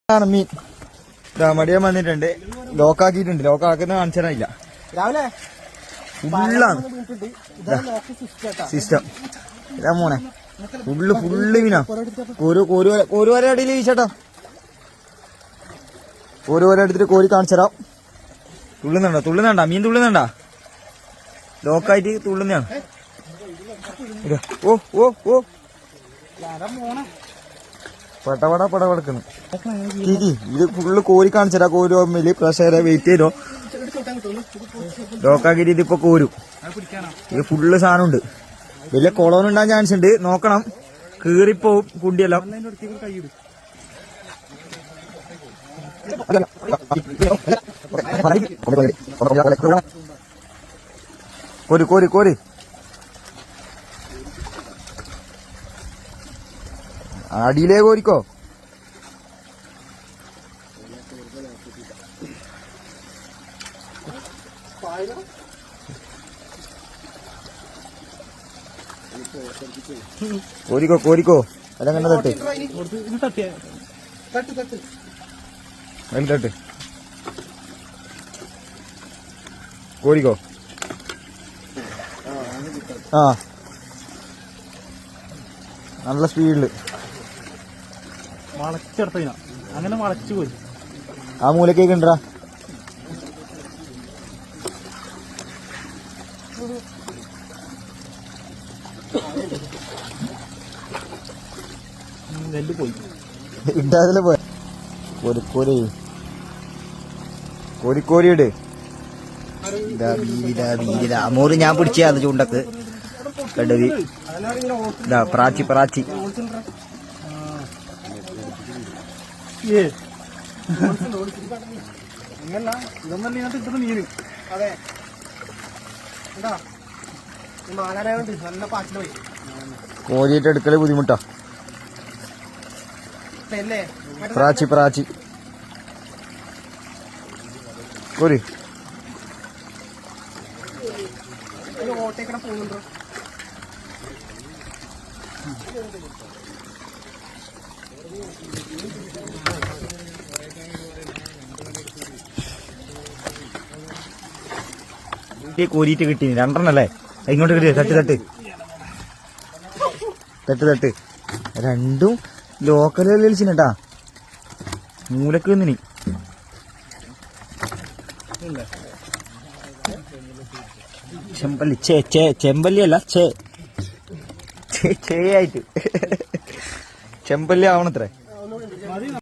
മീൻ മടിയാൻ വന്നിട്ടുണ്ട്. ലോക്കാക്കിയിട്ടുണ്ട്. ലോക്കാക്കുന്ന കാണിച്ചാലില്ല. രാവിലെ ഫുള്ളാണ് സിസ്റ്റം. ഇതാ മോനെ ഫുള്ള് മീനാ. കോരുവര അടിയിൽ വീശട്ടോ. കോരുവര എടുത്തിട്ട് കോരി കാണിച്ചരാം. തുള്ളുന്നുണ്ട മീൻ തുള്ളുന്നുണ്ടാ. ലോക്കായിട്ട് തുള്ളുന്നതാണ്. ഓ ഓ ഓ പടപടക്കുന്നു. ഇത് ഫുള്ള് കോരി കാണിച്ചരാ. കോരുവമ്മയില് പ്രഷറെ വെയിറ്റ് ചെയ്തോ. ലോക്കാക്കിട്ട് ഇതിപ്പോ കോരും. ഇത് ഫുള്ള് സാധനമുണ്ട്. വലിയ കുളവനുണ്ടാൻ ചാൻസ് ഉണ്ട്. നോക്കണം, കീറിപ്പോവും കുണ്ടിയെല്ലാം. കോരി കോരി കോരി അടിയിലേ കോരിക്കോ. കോരിക്കോ കോരിക്കോ. എല്ലാം കണ്ട തട്ട് തട്ട് കോരിക്കോ. ആ നല്ല സ്പീഡില് വളച്ചെടുത്ത അങ്ങനെ വളച്ചു പോയി. ആ മൂലക്കേക്ക് ഉണ്ടാ. നെല്ല് പോയി ഇട്ടാതില് പോയ കോരിക്കോരി കോരിക്കോരിയിട്. അമൂറ് ഞാൻ പിടിച്ചത് ചൂണ്ടക്ക് കടുവി. ഇതാ പ്രാച്ചി പ്രാച്ചി. കോരിയിട്ട് എടുക്കല് ബുദ്ധിമുട്ടാ. പ്രാച്ചി പ്രാച്ചി കോരി. കോരിയിട്ട് കിട്ടി. രണ്ടെണ്ണല്ലേ ഇങ്ങോട്ട് കിട്ടിയ. തട്ട് തട്ട് തട്ട് തട്ട്. രണ്ടും ലോക്കൽ കളിച്ചിട്ടാ. മൂലക്ക് നിന്നി ചെമ്പല്ലി. ചെമ്പല്ലി അല്ല ചേയായിട്ട് ചെമ്പല്ലി ആവണത്രേ.